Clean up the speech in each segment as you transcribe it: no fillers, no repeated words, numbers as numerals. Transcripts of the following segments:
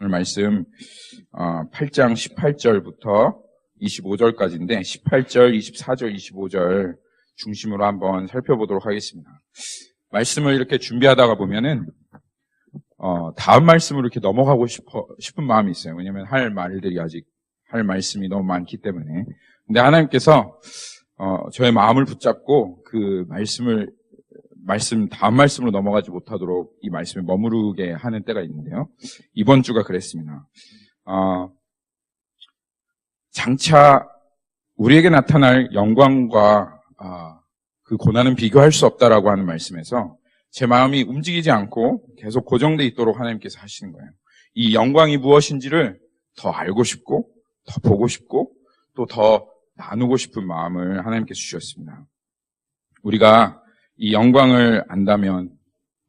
오늘 말씀 8장 18절부터 25절까지인데 18절, 24절, 25절 중심으로 한번 살펴보도록 하겠습니다. 말씀을 이렇게 준비하다가 보면은 다음 말씀으로 이렇게 넘어가고 싶은 마음이 있어요. 왜냐하면 할 말들이 아직 할 말씀이 너무 많기 때문에. 근데 하나님께서 저의 마음을 붙잡고 그 다음 말씀으로 넘어가지 못하도록 이 말씀에 머무르게 하는 때가 있는데요. 이번 주가 그랬습니다. 장차 우리에게 나타날 영광과 그 고난은 비교할 수 없다라고 하는 말씀에서 제 마음이 움직이지 않고 계속 고정돼 있도록 하나님께서 하시는 거예요. 이 영광이 무엇인지를 더 알고 싶고 더 보고 싶고 또 더 나누고 싶은 마음을 하나님께서 주셨습니다. 우리가 이 영광을 안다면,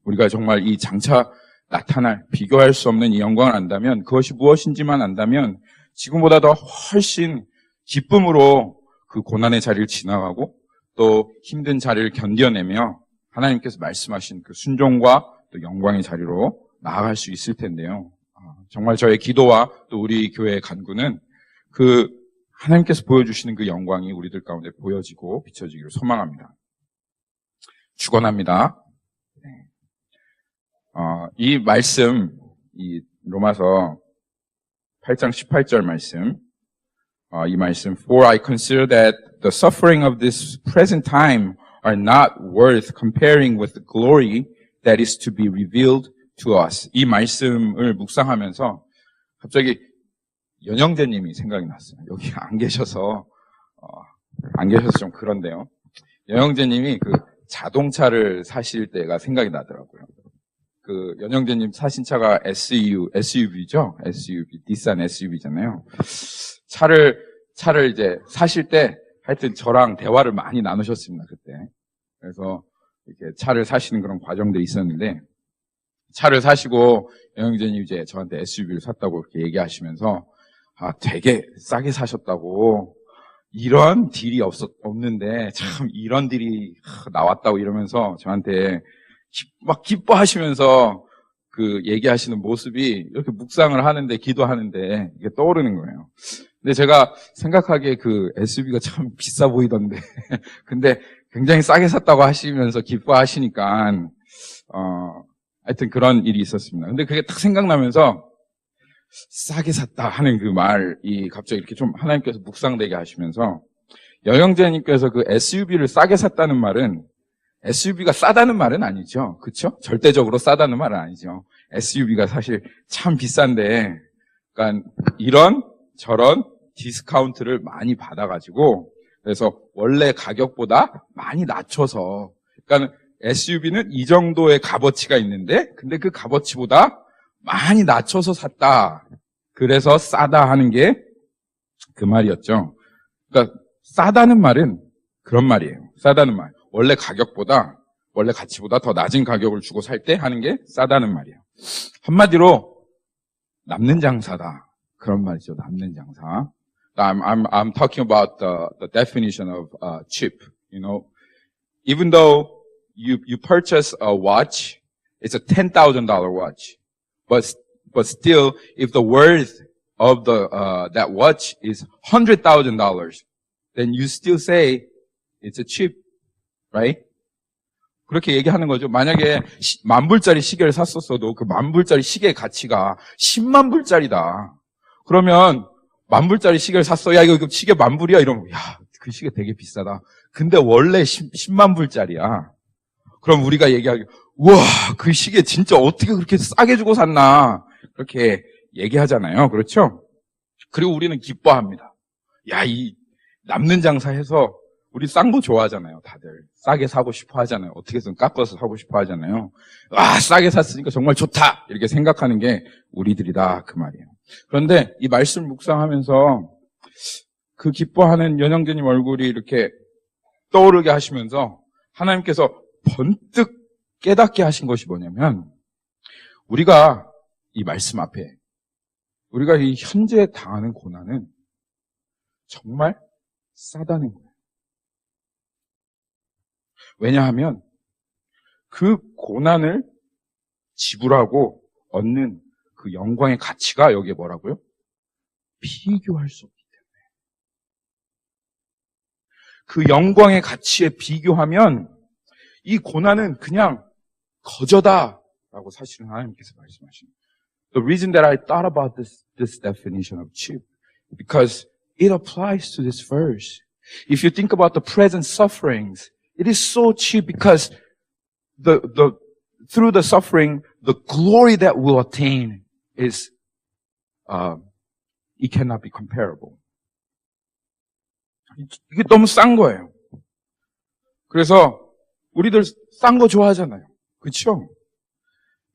우리가 정말 이 장차 나타날 비교할 수 없는 이 영광을 안다면, 그것이 무엇인지만 안다면 지금보다 더 훨씬 기쁨으로 그 고난의 자리를 지나가고 또 힘든 자리를 견뎌내며 하나님께서 말씀하신 그 순종과 또 영광의 자리로 나아갈 수 있을 텐데요. 정말 저의 기도와 또 우리 교회의 간구는 그 하나님께서 보여주시는 그 영광이 우리들 가운데 보여지고 비춰지기를 소망합니다. 축원합니다. 이 말씀, 이 로마서 8장 18절 말씀, 이 말씀, For I consider that the suffering of this present time are not worth comparing with the glory that is to be revealed to us. 이 말씀을 묵상하면서 갑자기 연영재님이 생각이 났어요. 여기 안 계셔서 좀 그런데요. 연영재님이 그 자동차를 사실 때가 생각이 나더라고요. 그 연영재님 사신 차가 SUV죠? SUV, 닛산 SUV잖아요. 차를 이제 사실 때 하여튼 저랑 대화를 많이 나누셨습니다, 그때. 그래서 이렇게 차를 사시는 그런 과정들이 있었는데, 차를 사시고 연영재님 이제 저한테 SUV를 샀다고 이렇게 얘기하시면서 되게 싸게 사셨다고, 이런 딜이 없는데 참 이런 딜이 나왔다고 이러면서 저한테 막 기뻐하시면서 그 얘기하시는 모습이 이렇게 묵상을 하는데, 기도하는데 이게 떠오르는 거예요. 근데 제가 생각하기에 그 SUV가 참 비싸 보이던데 근데 굉장히 싸게 샀다고 하시면서 기뻐하시니까 하여튼 그런 일이 있었습니다. 근데 그게 딱 생각나면서 싸게 샀다 하는 그 말이 갑자기 이렇게 좀 하나님께서 묵상되게 하시면서, 여영재님께서 그 SUV를 싸게 샀다는 말은 SUV가 싸다는 말은 아니죠. 그렇죠? 절대적으로 싸다는 말은 아니죠. SUV가 사실 참 비싼데, 그러니까 이런 저런 디스카운트를 많이 받아가지고, 그래서 원래 가격보다 많이 낮춰서, 그러니까 SUV는 이 정도의 값어치가 있는데, 근데 그 값어치보다 많이 낮춰서 샀다. 그래서 싸다 하는 게 그 말이었죠. 그러니까 싸다는 말은 그런 말이에요. 싸다는 말. 원래 가치보다 더 낮은 가격을 주고 살 때 하는 게 싸다는 말이에요. 한마디로 남는 장사다. 그런 말이죠. 남는 장사. I'm talking about the definition of cheap. You know, even though you purchase a watch, it's a $10,000 watch. But still, if the worth of that watch is $100,000, then you still say it's a cheap, right? 그렇게 얘기하는 거죠. 만약에 10,000불짜리 시계를 샀었어도 그 10,000불짜리 시계의 가치가 10만 불짜리다. 그러면 10,000불짜리 시계를 샀어. 야, 이거 시계 10,000불이야. 이러면, 야, 그 시계 되게 비싸다. 근데 원래 10만 불짜리야. 그럼 우리가 얘기하기, 우와, 그 시계 진짜 어떻게 그렇게 싸게 주고 샀나. 그렇게 얘기하잖아요. 그렇죠? 그리고 우리는 기뻐합니다. 야, 이 남는 장사해서 우리 싼 거 좋아하잖아요. 다들 싸게 사고 싶어 하잖아요. 어떻게든 깎아서 사고 싶어 하잖아요. 싸게 샀으니까 정말 좋다 이렇게 생각하는 게 우리들이다 그 말이에요. 그런데 이 말씀 묵상하면서 그 기뻐하는 연영재님 얼굴이 이렇게 떠오르게 하시면서 하나님께서 번뜩 깨닫게 하신 것이 뭐냐면, 우리가 이 말씀 앞에 우리가 이 현재 당하는 고난은 정말 싸다는 거예요. 왜냐하면 그 고난을 지불하고 얻는 그 그 영광의 가치가 여기에 뭐라고요? 비교할 수 없기 때문에. 그 영광의 가치에 비교하면 이 고난은 그냥 거저다라고 사실은 하나님께서 말씀하십니다. The reason that I thought about this definition of cheap, because it applies to this verse. If you think about the present sufferings, it is so cheap because through the suffering, the glory that we'll attain is, it cannot be comparable. 이게 너무 싼 거예요. 그래서 우리들 싼 거 좋아하잖아요. 그렇죠?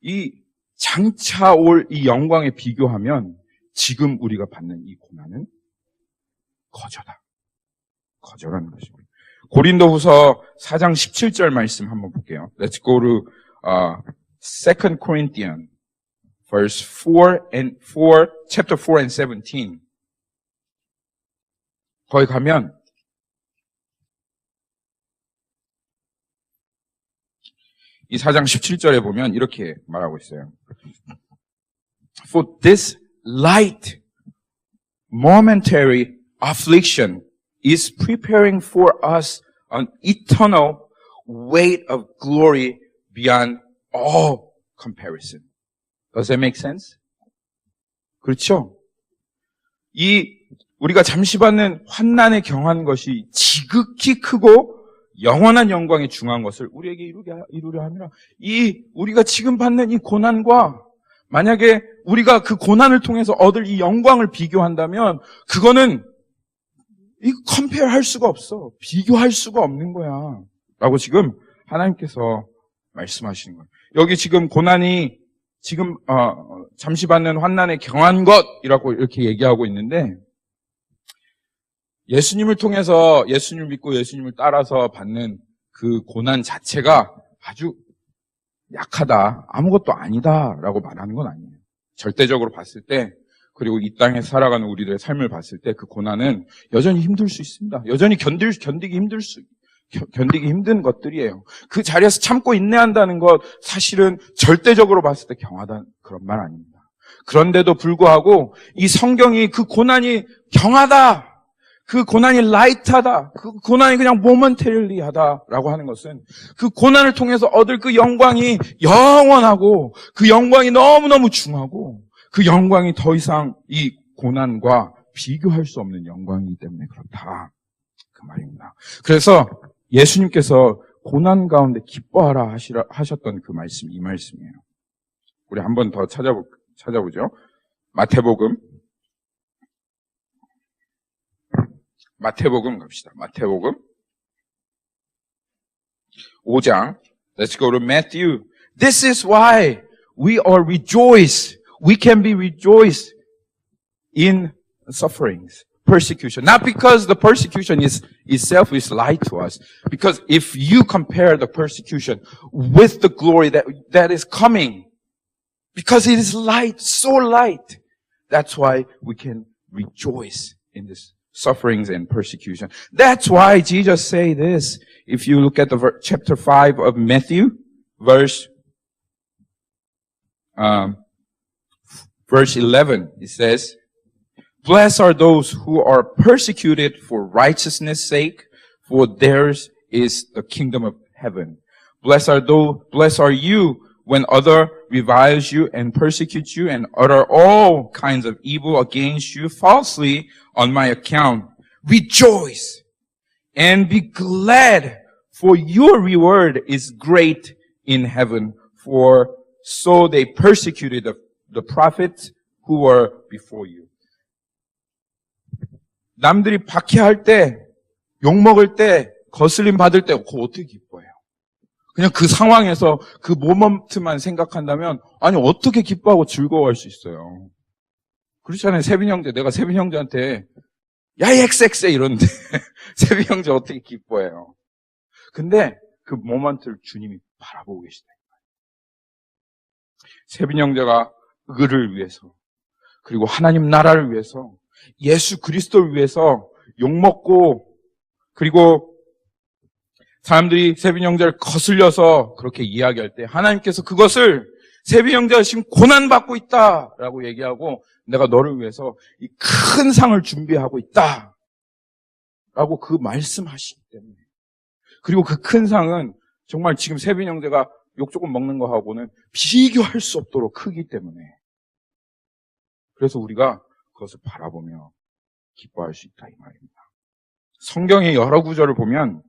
이 장차 올 이 영광에 비교하면 지금 우리가 받는 이 고난은 거저다. 거저라는 것입니다. 고린도후서 4장 17절 말씀 한번 볼게요. Let's go to 2 Corinthians verse 4, chapter 4 and 17. 거기 가면 이 4장 17절에 보면 이렇게 말하고 있어요. For this light, momentary affliction is preparing for us an eternal weight of glory beyond all comparison. Does that make sense? 그렇죠? 우리가 잠시 받는 환난에 경한 것이 지극히 크고 영원한 영광에 중한 것을 우리에게 이루려 함이라. 우리가 지금 받는 이 고난과 만약에 우리가 그 고난을 통해서 얻을 이 영광을 비교한다면 그거는 컴페어 할 수가 없어. 비교할 수가 없는 거야. 라고 지금 하나님께서 말씀하시는 거예요. 여기 지금 고난이 지금 잠시 받는 환난에 경한 것이라고 이렇게 얘기하고 있는데 예수님을 통해서 예수님을 믿고 예수님을 따라서 받는 그 고난 자체가 아주 약하다, 아무것도 아니다라고 말하는 건 아니에요. 절대적으로 봤을 때 그리고 이 땅에 살아가는 우리들의 삶을 봤을 때 그 고난은 여전히 힘들 수 있습니다. 여전히 견디기 힘든 것들이에요. 그 자리에서 참고 인내한다는 것 사실은 절대적으로 봤을 때 경하다는 그런 말 아닙니다. 그런데도 불구하고 이 성경이 그 고난이 경하다, 그 고난이 라이트하다, 그 고난이 그냥 모멘터리하다라고 하는 것은 그 고난을 통해서 얻을 그 영광이 영원하고 그 영광이 너무너무 중하고 그 영광이 더 이상 이 고난과 비교할 수 없는 영광이기 때문에 그렇다. 그 말입니다. 그래서 예수님께서 고난 가운데 기뻐하라 하셨던 그 말씀, 이 말씀이에요. 우리 한 번 더 찾아보죠. 마태복음 갑시다. 마태복음 5장. Let's go to Matthew. This is why we are rejoiced. We can be rejoiced in sufferings, persecution. Not because the persecution itself is light to us. Because if you compare the persecution with the glory that is coming, because it is light, so light, that's why we can rejoice in this sufferings and persecution. That's why Jesus say this. If you look at the chapter 5 of Matthew, verse 11, it says, Blessed are those who are persecuted for righteousness' sake, for theirs is the kingdom of heaven. Blessed are you when others reviles you and persecute you and utter all kinds of evil against you falsely on my account. Rejoice and be glad, for your reward is great in heaven. For so they persecuted the prophets who were before you. 남들이 박해할 때, 욕먹을 때, 거슬림 받을 때 그거 어떻게 기뻐해요? 그냥 그 상황에서 그 모먼트만 생각한다면 아니 어떻게 기뻐하고 즐거워할 수 있어요? 그렇잖아요. 세빈 형제, 내가 세빈 형제한테 야 이 엑스엑스 이러는데 세빈 형제 어떻게 기뻐해요? 근데 그 모먼트를 주님이 바라보고 계시다. 세빈 형제가 그를 위해서 그리고 하나님 나라를 위해서 예수 그리스도를 위해서 욕먹고 그리고 사람들이 세빈 형제를 거슬려서 그렇게 이야기할 때 하나님께서 그것을 세비 형제가 지금 고난받고 있다라고 얘기하고 내가 너를 위해서 이 큰 상을 준비하고 있다 라고 그 말씀하시기 때문에, 그리고 그 큰 상은 정말 지금 세비 형제가 욕 조금 먹는 거하고는 비교할 수 없도록 크기 때문에, 그래서 우리가 그것을 바라보며 기뻐할 수 있다 이 말입니다. 성경의 여러 구절을 보면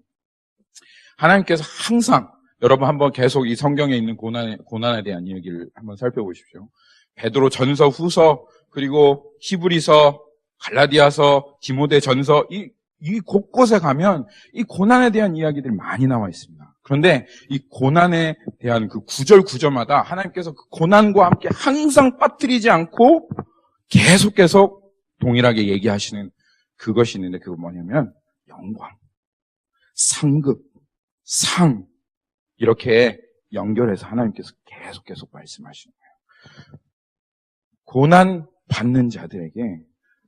하나님께서 항상, 여러분 한번 계속 이 성경에 있는 고난에 대한 이야기를 한번 살펴보십시오. 베드로 전서, 후서, 그리고 히브리서, 갈라디아서, 디모데 전서, 이 곳곳에 가면 이 고난에 대한 이야기들이 많이 나와 있습니다. 그런데 이 고난에 대한 그 구절마다 하나님께서 그 고난과 함께 항상 빠뜨리지 않고 계속 동일하게 얘기하시는 그것이 있는데, 그거 뭐냐면 영광, 상급, 상, 이렇게 연결해서 하나님께서 계속 말씀하시는 거예요. 고난 받는 자들에게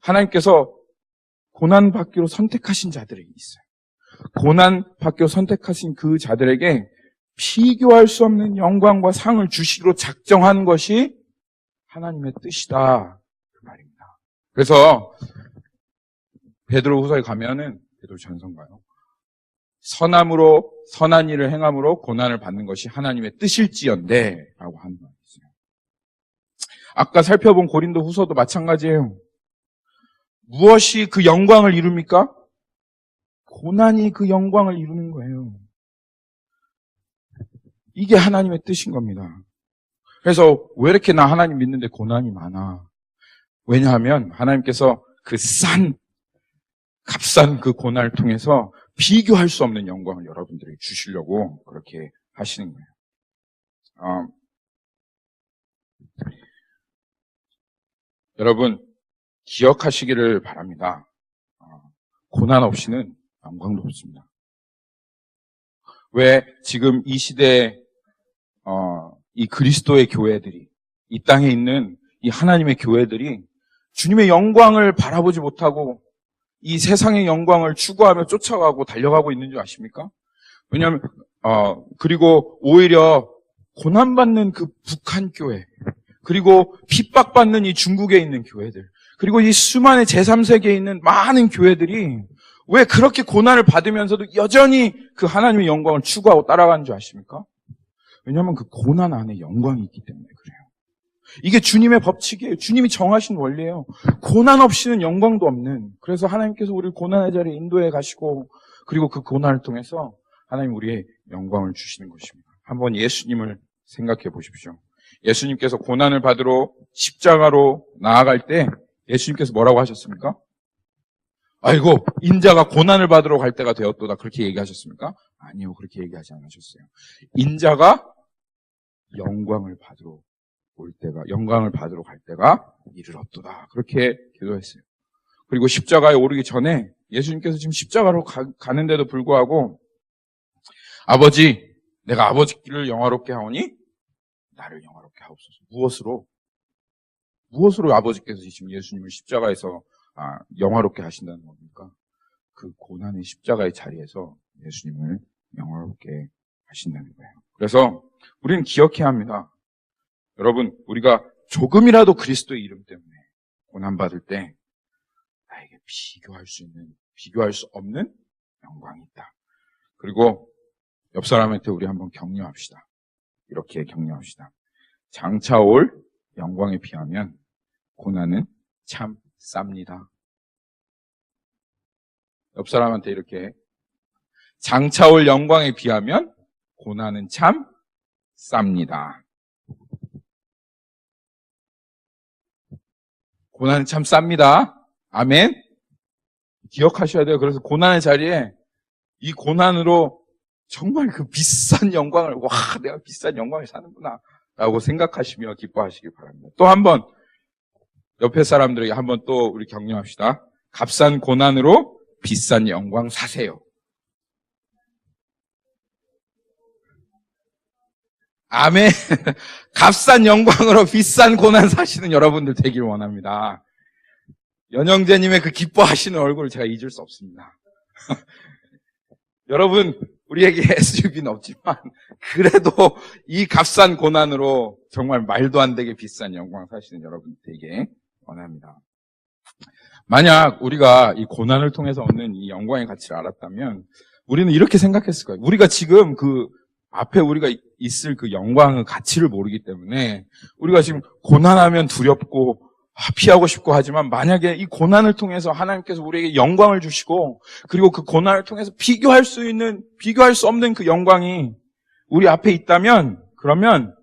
하나님께서 고난 받기로 선택하신 자들에게 있어요. 고난 받기로 선택하신 그 자들에게 비교할 수 없는 영광과 상을 주시기로 작정한 것이 하나님의 뜻이다 그 말입니다. 그래서 베드로후서에 가면은, 베드로전서인가요? 선함으로 선한 일을 행함으로 고난을 받는 것이 하나님의 뜻일지언데 라고 하는 말이 있어요. 아까 살펴본 고린도후서도 마찬가지예요. 무엇이 그 영광을 이룹니까? 고난이 그 영광을 이루는 거예요. 이게 하나님의 뜻인 겁니다. 그래서 왜 이렇게 나 하나님 믿는데 고난이 많아? 왜냐하면 하나님께서 그 값싼 그 고난을 통해서 비교할 수 없는 영광을 여러분들에게 주시려고 그렇게 하시는 거예요. 여러분 기억하시기를 바랍니다. 고난 없이는 영광도 없습니다. 왜 지금 이 시대에 이 그리스도의 교회들이, 이 땅에 있는 이 하나님의 교회들이 주님의 영광을 바라보지 못하고 이 세상의 영광을 추구하며 쫓아가고 달려가고 있는 줄 아십니까? 왜냐하면 그리고 오히려 고난받는 그 북한 교회, 그리고 핍박받는 이 중국에 있는 교회들, 그리고 이 수많은 제3세계에 있는 많은 교회들이 왜 그렇게 고난을 받으면서도 여전히 그 하나님의 영광을 추구하고 따라가는 줄 아십니까? 왜냐하면 그 고난 안에 영광이 있기 때문에 그래요. 이게 주님의 법칙이에요. 주님이 정하신 원리예요. 고난 없이는 영광도 없는. 그래서 하나님께서 우리를 고난의 자리에 인도해 가시고, 그리고 그 고난을 통해서 하나님 우리의 영광을 주시는 것입니다. 한번 예수님을 생각해 보십시오. 예수님께서 고난을 받으러 십자가로 나아갈 때 예수님께서 뭐라고 하셨습니까? 아이고, 인자가 고난을 받으러 갈 때가 되었도다. 그렇게 얘기하셨습니까? 아니요, 그렇게 얘기하지 않으셨어요. 인자가 영광을 받으러 갈 때가 이르렀도다. 그렇게 기도했어요. 그리고 십자가에 오르기 전에 예수님께서 지금 십자가로 가는데도 불구하고, 아버지, 내가 아버지를 영화롭게 하오니 나를 영화롭게 하옵소서. 무엇으로 아버지께서 지금 예수님을 십자가에서 영화롭게 하신다는 겁니까? 그 고난의 십자가의 자리에서 예수님을 영화롭게 하신다는 거예요. 그래서 우리는 기억해야 합니다. 여러분, 우리가 조금이라도 그리스도의 이름 때문에 고난받을 때 나에게 비교할 수 없는 영광이 있다. 그리고 옆 사람한테 우리 한번 격려합시다. 이렇게 격려합시다. 장차 올 영광에 비하면 고난은 참 쌉니다. 옆 사람한테 이렇게, 장차 올 영광에 비하면 고난은 참 쌉니다. 고난은 참 쌉니다. 아멘. 기억하셔야 돼요. 그래서 고난의 자리에 이 고난으로 정말 그 비싼 영광을, 와, 내가 비싼 영광을 사는구나 라고 생각하시며 기뻐하시길 바랍니다. 또 한번 옆에 사람들에게 한번 또 우리 격려합시다. 값싼 고난으로 비싼 영광 사세요. 아멘. 값싼 영광으로 비싼 고난 사시는 여러분들 되길 원합니다. 연영재님의 그 기뻐하시는 얼굴을 제가 잊을 수 없습니다. 여러분, 우리에게 SUV는 없지만 그래도 이 값싼 고난으로 정말 말도 안 되게 비싼 영광 사시는 여러분 되게 원합니다. 만약 우리가 이 고난을 통해서 얻는 이 영광의 가치를 알았다면 우리는 이렇게 생각했을 거예요. 우리가 지금 그 앞에 우리가 있을 그 영광의 가치를 모르기 때문에 우리가 지금 고난하면 두렵고 피하고 싶고 하지만 만약에 이 고난을 통해서 하나님께서 우리에게 영광을 주시고 그리고 그 고난을 통해서 비교할 수 없는 그 영광이 우리 앞에 있다면 그러면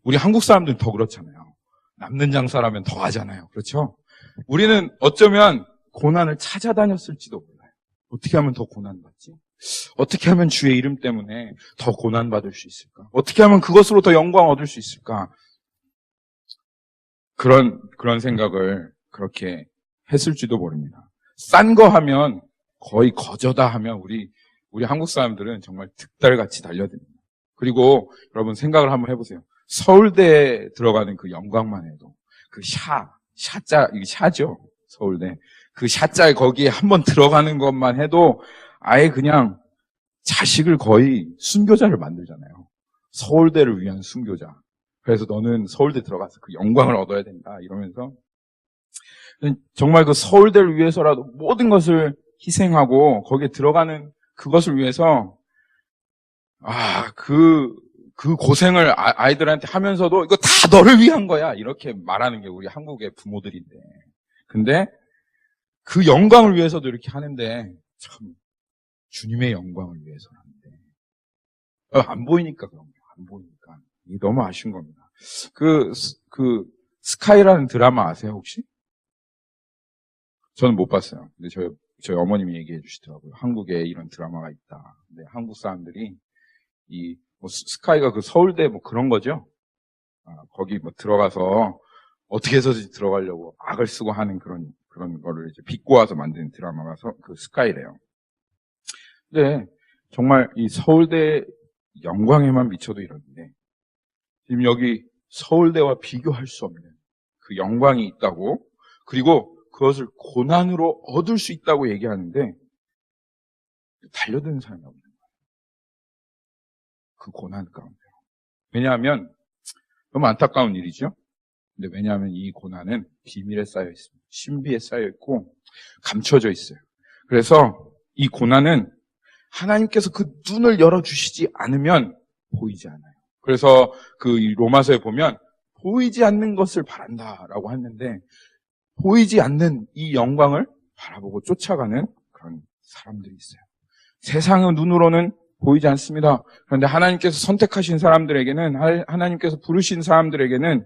우리 한국 사람들은 더 그렇잖아요. 남는 장사라면 더 하잖아요. 그렇죠? 우리는 어쩌면 고난을 찾아다녔을지도 몰라요. 어떻게 하면 더 고난받지? 어떻게 하면 주의 이름 때문에 더 고난받을 수 있을까? 어떻게 하면 그것으로 더 영광 얻을 수 있을까? 그런 생각을 그렇게 했을지도 모릅니다. 싼 거 하면 거의 거저다 하면 우리 한국 사람들은 정말 득달같이 달려듭니다. 그리고 여러분 생각을 한번 해보세요. 서울대에 들어가는 그 영광만 해도 그 샤자, 이게 샤죠. 서울대. 그 샤자에 거기에 한번 들어가는 것만 해도 아예 그냥 자식을 거의 순교자를 만들잖아요. 서울대를 위한 순교자. 그래서 너는 서울대 들어가서 그 영광을 얻어야 된다. 이러면서 정말 그 서울대를 위해서라도 모든 것을 희생하고 거기에 들어가는 그것을 위해서 그 고생을 아이들한테 하면서도 이거 다 너를 위한 거야. 이렇게 말하는 게 우리 한국의 부모들인데. 근데 그 영광을 위해서도 이렇게 하는데 참 주님의 영광을 위해서 하는데 안 보이니까 그런 거예요. 안 보이니까. 이게 너무 아쉬운 겁니다. 그 스카이라는 드라마 아세요, 혹시? 저는 못 봤어요. 근데 저희 어머님이 얘기해 주시더라고요. 한국에 이런 드라마가 있다. 근데 한국 사람들이 스카이가 그 서울대 그런 거죠. 거기 들어가서 어떻게 해서든지 들어가려고 악을 쓰고 하는 그런 거를 이제 비꼬아서 만든 드라마가 그 스카이래요. 근데 정말 이 서울대 영광에만 미쳐도 이러는데 지금 여기 서울대와 비교할 수 없는 그 영광이 있다고 그리고 그것을 고난으로 얻을 수 있다고 얘기하는데 달려드는 사람이 없는 거예요. 그 고난 가운데. 왜냐하면 너무 안타까운 일이죠. 근데 왜냐하면 이 고난은 비밀에 쌓여 있습니다. 신비에 쌓여 있고 감춰져 있어요. 그래서 이 고난은 하나님께서 그 눈을 열어주시지 않으면 보이지 않아요. 그래서 그 로마서에 보면 보이지 않는 것을 바란다라고 했는데 보이지 않는 이 영광을 바라보고 쫓아가는 그런 사람들이 있어요. 세상의 눈으로는 보이지 않습니다. 그런데 하나님께서 선택하신 사람들에게는 하나님께서 부르신 사람들에게는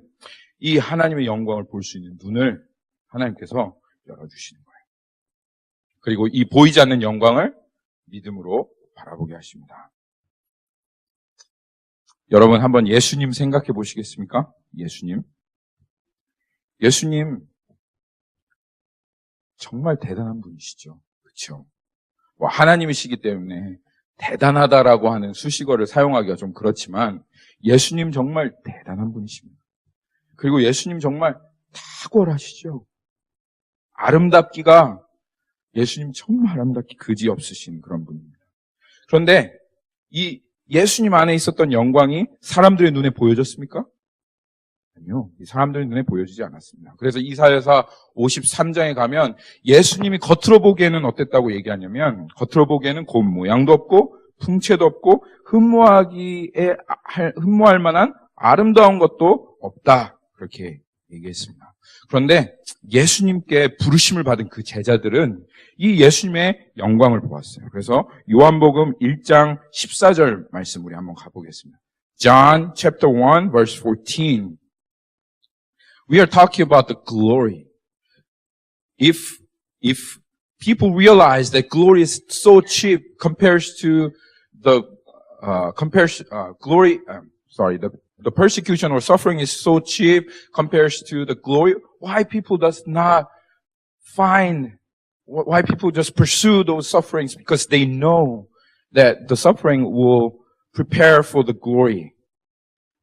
이 하나님의 영광을 볼 수 있는 눈을 하나님께서 열어주시는 거예요. 그리고 이 보이지 않는 영광을 믿음으로 바라보게 하십니다. 여러분 한번 예수님 생각해 보시겠습니까? 예수님 정말 대단한 분이시죠. 그렇죠? 하나님이시기 때문에 대단하다라고 하는 수식어를 사용하기가 좀 그렇지만 예수님 정말 대단한 분이십니다. 그리고 예수님 정말 탁월하시죠. 아름답기가 예수님 정말 아름답기 그지없으신 그런 분입니다. 그런데 이 예수님 안에 있었던 영광이 사람들의 눈에 보여졌습니까? 아니요. 이 사람들의 눈에 보여지지 않았습니다. 그래서 이사야서 53장에 가면 예수님이 겉으로 보기에는 어땠다고 얘기하냐면 겉으로 보기에는 곰 모양도 없고 풍채도 없고 흠모할 만한 아름다운 것도 없다. 그렇게 얘기했습니다. 그런데 예수님께 부르심을 받은 그 제자들은 이 예수님의 영광을 보았어요. 그래서 요한복음 1장 14절 말씀 우리 한번 가보겠습니다. John chapter 1 verse 14. We are talking about the glory. If people realize that glory is so cheap compared to the the persecution or suffering is so cheap compared to the glory, why people just pursue those sufferings? Because they know that the suffering will prepare for the glory.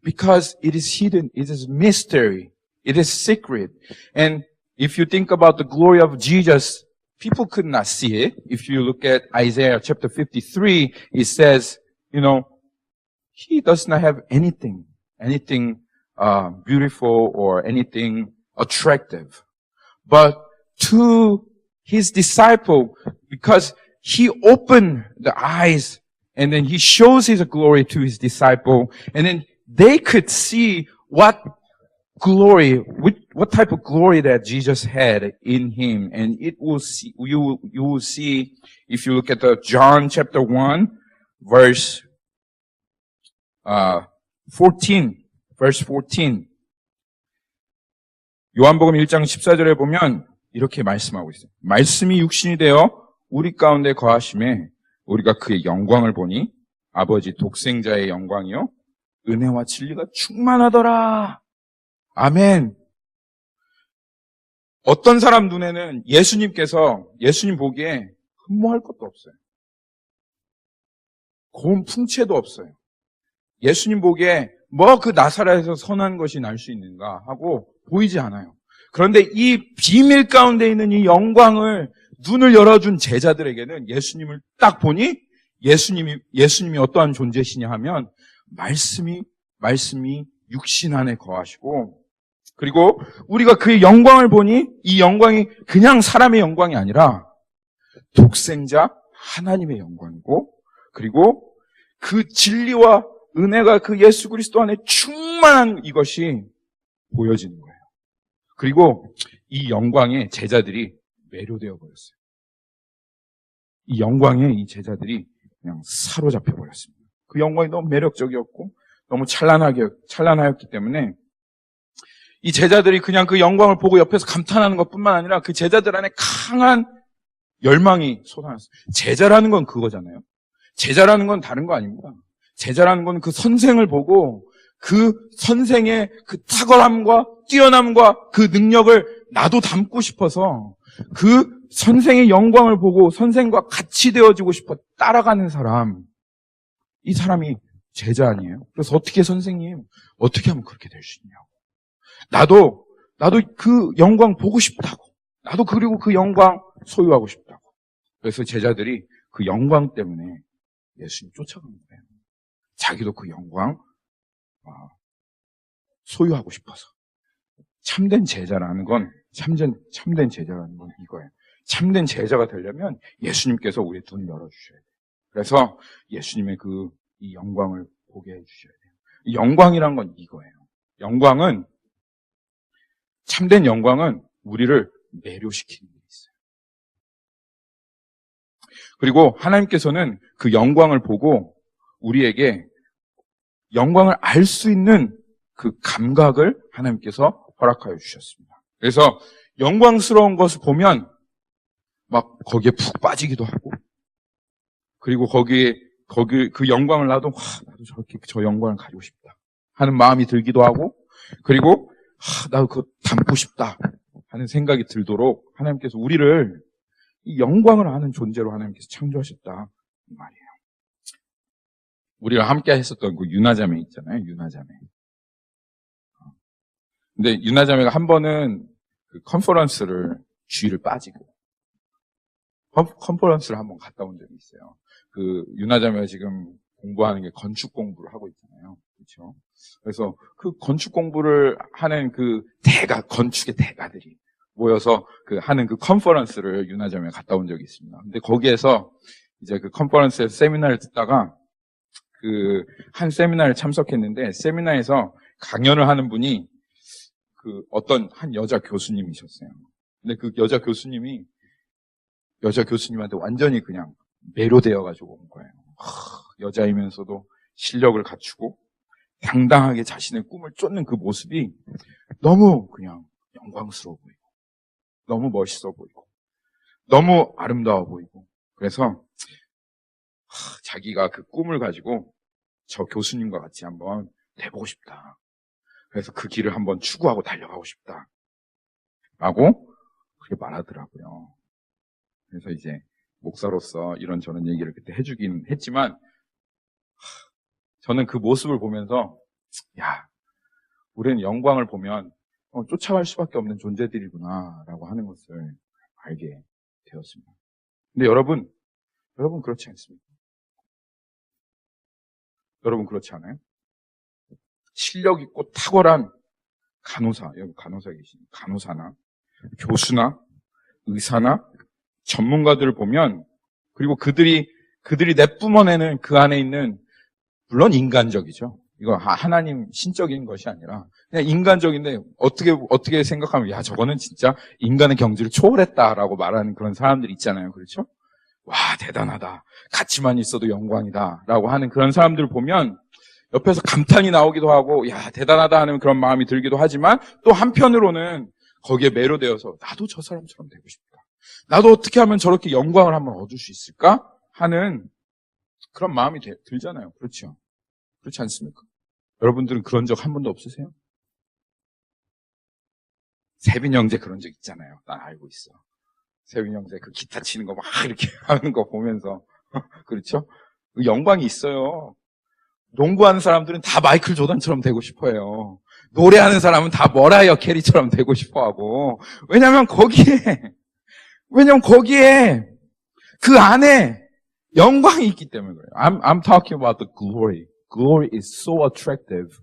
Because it is hidden, it is mystery, it is secret. And if you think about the glory of Jesus, people could not see it. If you look at Isaiah chapter 53, it says, he does not have anything beautiful or anything attractive. But to his disciple, because he opened the eyes and then he shows his glory to his disciple, and then they could see what type of glory that Jesus had in him. And you will see, if you look at the John chapter 1, verse 14. 요한복음 1장 14절에 보면 이렇게 말씀하고 있어요. 말씀이 육신이 되어 우리 가운데 거하심에 우리가 그의 영광을 보니 아버지 독생자의 영광이요 은혜와 진리가 충만하더라. 아멘. 어떤 사람 눈에는 예수님 보기에 흠모할 것도 없어요. 고운 풍채도 없어요. 예수님 보기에 그 나사렛에서 선한 것이 날 수 있는가 하고 보이지 않아요. 그런데 이 비밀 가운데 있는 이 영광을 눈을 열어준 제자들에게는 예수님을 딱 보니 예수님이 어떠한 존재시냐 하면 말씀이 육신 안에 거하시고, 그리고 우리가 그의 영광을 보니 이 영광이 그냥 사람의 영광이 아니라 독생자 하나님의 영광이고, 그리고 그 진리와 은혜가 그 예수 그리스도 안에 충만한 이것이 보여지는 거예요. 그리고 이 영광에 제자들이 매료되어 버렸어요. 이 영광에 이 제자들이 그냥 사로잡혀 버렸습니다. 그 영광이 너무 매력적이었고 너무 찬란하였기 때문에 이 제자들이 그냥 그 영광을 보고 옆에서 감탄하는 것뿐만 아니라 그 제자들 안에 강한 열망이 솟아났어요. 제자라는 건 그거잖아요. 제자라는 건 다른 거 아닙니다. 제자라는 건 그 선생을 보고 그 선생의 그 탁월함과 뛰어남과 그 능력을 나도 닮고 싶어서 그 선생의 영광을 보고 선생과 같이 되어지고 싶어 따라가는 사람, 이 사람이 제자 아니에요? 그래서 어떻게 선생님, 어떻게 하면 그렇게 될 수 있냐고. 나도 그 영광 보고 싶다고. 나도 그리고 그 영광 소유하고 싶다고. 그래서 제자들이 그 영광 때문에 예수님 쫓아간 거예요. 자기도 그 영광 소유하고 싶어서. 참된 제자라는 건 이거예요. 참된 제자가 되려면 예수님께서 우리의 눈을 열어주셔야 돼요. 그래서 예수님의 이 영광을 보게 해주셔야 돼요. 이 영광이란 건 이거예요. 참된 영광은 우리를 매료시키는 게 있어요. 그리고 하나님께서는 그 영광을 보고 우리에게 영광을 알 수 있는 그 감각을 하나님께서 허락하여 주셨습니다. 그래서 영광스러운 것을 보면 막 거기에 푹 빠지기도 하고, 그리고 그 영광을 나도 저렇게 저 영광을 가지고 싶다 하는 마음이 들기도 하고, 그리고 나도 그거 담고 싶다 하는 생각이 들도록 하나님께서 우리를 이 영광을 아는 존재로 하나님께서 창조하셨다 이 말이에요. 우리가 함께 했었던 그 유나자매 있잖아요. 유나자매. 근데 유나자매가 한 번은 그 컨퍼런스를 주의를 빠지고 컨퍼런스를 한번 갔다 온 적이 있어요. 그 유나자매가 지금 공부하는 게 건축 공부를 하고 있잖아요. 그렇죠? 그래서 그 건축 공부를 하는 그 건축의 대가들이 모여서 하는 그 컨퍼런스를 유나자매가 갔다 온 적이 있습니다. 근데 거기에서 이제 그 컨퍼런스에서 세미나를 듣다가 한 세미나를 참석했는데, 세미나에서 강연을 하는 분이 어떤 한 여자 교수님이셨어요. 근데 그 여자 교수님한테 완전히 그냥 매료되어가지고 온 거예요. 여자이면서도 실력을 갖추고 당당하게 자신의 꿈을 쫓는 그 모습이 너무 그냥 영광스러워 보이고, 너무 멋있어 보이고, 너무 아름다워 보이고, 그래서 자기가 그 꿈을 가지고 저 교수님과 같이 한번 해보고 싶다. 그래서 그 길을 한번 추구하고 달려가고 싶다. 라고 그렇게 말하더라고요. 그래서 이제 목사로서 이런저런 얘기를 그때 해주긴 했지만, 저는 그 모습을 보면서, 우리는 영광을 보면 쫓아갈 수밖에 없는 존재들이구나 라고 하는 것을 알게 되었습니다. 근데 여러분 그렇지 않습니까? 여러분 그렇지 않아요? 실력 있고 탁월한 간호사, 여기 간호사 계신 간호사나 교수나 의사나 전문가들을 보면, 그리고 그들이 내뿜어내는 그 안에 있는, 물론 인간적이죠. 이거 하나님 신적인 것이 아니라 그냥 인간적인데 어떻게 생각하면 야 저거는 진짜 인간의 경지를 초월했다라고 말하는 그런 사람들 있잖아요. 그렇죠? 와 대단하다. 같이만 있어도 영광이다라고 하는 그런 사람들을 보면 옆에서 감탄이 나오기도 하고 야 대단하다 하는 그런 마음이 들기도 하지만 또 한편으로는 거기에 매료되어서 나도 저 사람처럼 되고 싶다. 나도 어떻게 하면 저렇게 영광을 한번 얻을 수 있을까? 하는 그런 마음이 들잖아요. 그렇죠? 그렇지 않습니까? 여러분들은 그런 적 한 번도 없으세요? 세빈 형제 그런 적 있잖아요. 난 알고 있어. 세빈 형제 그 기타 치는 거 막 이렇게 하는 거 보면서 그렇죠? 영광이 있어요. 농구하는 사람들은 다 마이클 조던처럼 되고 싶어해요. 노래하는 사람은 다 머라이어 캐리처럼 되고 싶어하고. 왜냐면 거기에 그 안에 영광이 있기 때문에 그래요. I'm talking about the glory. Glory is so attractive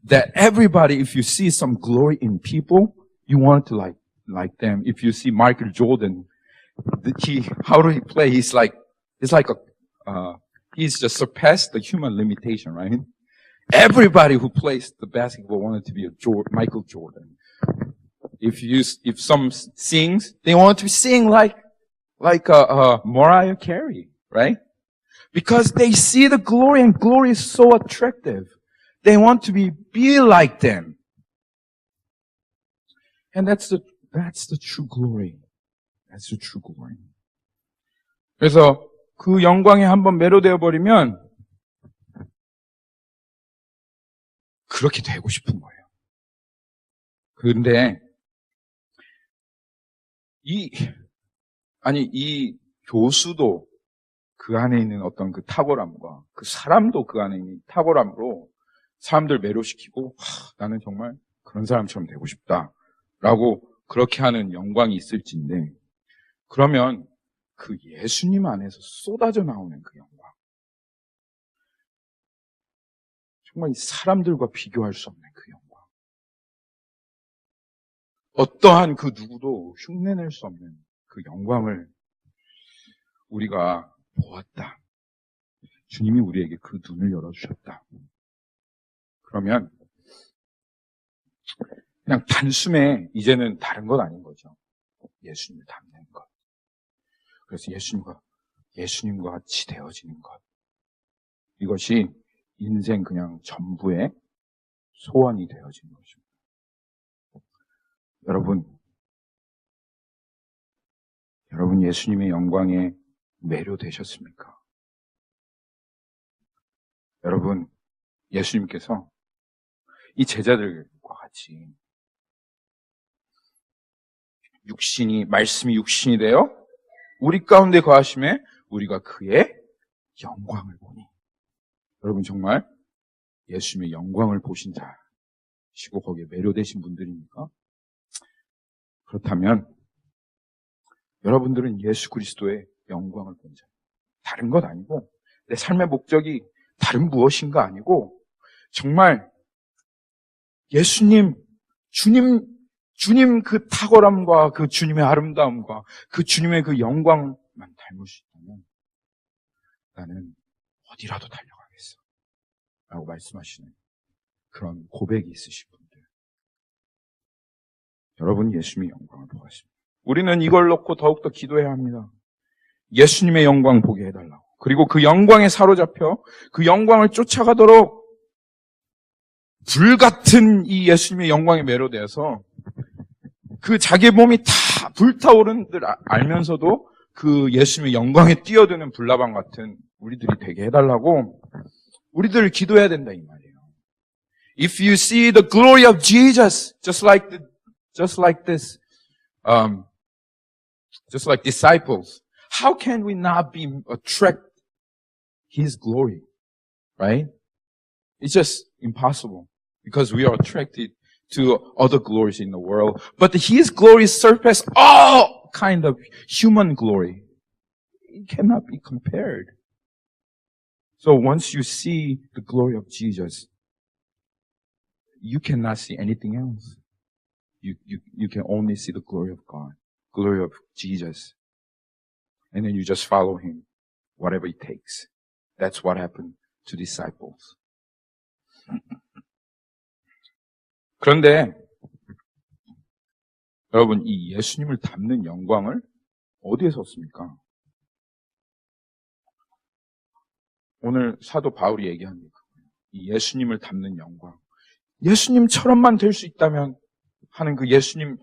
that everybody, if you see some glory in people, you want to like them. If you see Michael Jordan, how do he play? He's just surpassed the human limitation, right? Everybody who plays the basketball wanted to be a Michael Jordan. If some sings, they want to sing like Mariah Carey, right? Because they see the glory, and glory is so attractive. They want to be like them. And that's the true glory. That's the true glory. 그래서 그 영광에 한번 매료되어 버리면 그렇게 되고 싶은 거예요. 그런데 이 교수도 그 안에 있는 어떤 그 탁월함과 그 사람도 그 안에 있는 탁월함으로 사람들 매료시키고 나는 정말 그런 사람처럼 되고 싶다라고 그렇게 하는 영광이 있을진데, 그러면 그 예수님 안에서 쏟아져 나오는 그 영광, 정말 사람들과 비교할 수 없는 그 영광, 어떠한 그 누구도 흉내낼 수 없는 그 영광을 우리가 보았다. 주님이 우리에게 그 눈을 열어주셨다. 그러면 그냥 단숨에 이제는 다른 것 아닌 거죠. 예수님을 닮는 것. 그래서 예수님과 같이 되어지는 것. 이것이 인생 그냥 전부의 소원이 되어지는 것입니다. 여러분 예수님의 영광에 매료되셨습니까? 여러분, 예수님께서 이 제자들과 같이 말씀이 육신이 되어 우리 가운데 거하심에 우리가 그의 영광을 보니. 여러분 정말 예수님의 영광을 보신 자시고 거기에 매료되신 분들입니까? 그렇다면 여러분들은 예수 그리스도의 영광을 본 자. 다른 것 아니고 내 삶의 목적이 다른 무엇인가 아니고 정말 주님 그 탁월함과 그 주님의 아름다움과 그 주님의 그 영광만 닮을 수 있다면 나는 어디라도 달려가겠어 라고 말씀하시는 그런 고백이 있으신 분들. 여러분 예수님의 영광을 보았습니다. 우리는 이걸 놓고 더욱더 기도해야 합니다. 예수님의 영광 보게 해달라고. 그리고 그 영광에 사로잡혀 그 영광을 쫓아가도록 불같은 이 예수님의 영광에 매료되어서 그 자기 몸이 다 불타오르는 줄 알면서도 그 예수님의 영광에 뛰어드는 불나방 같은 우리들이 되게 해달라고 우리들 기도해야 된다 이 말이에요. If you see the glory of Jesus, just like disciples, how can we not be attract His glory, right? It's just impossible because we are attracted to other glories in the world. But His glory surpasses all kind of human glory. It cannot be compared. So once you see the glory of Jesus, you cannot see anything else. You can only see the glory of God, glory of Jesus. And then you just follow Him, whatever it takes. That's what happened to disciples. 그런데 여러분, 이 예수님을 닮는 영광을 어디에서 얻습니까? 오늘 사도 바울이 얘기합니다. 이 예수님을 닮는 영광. 예수님처럼만 될 수 있다면 하는 그 예수님과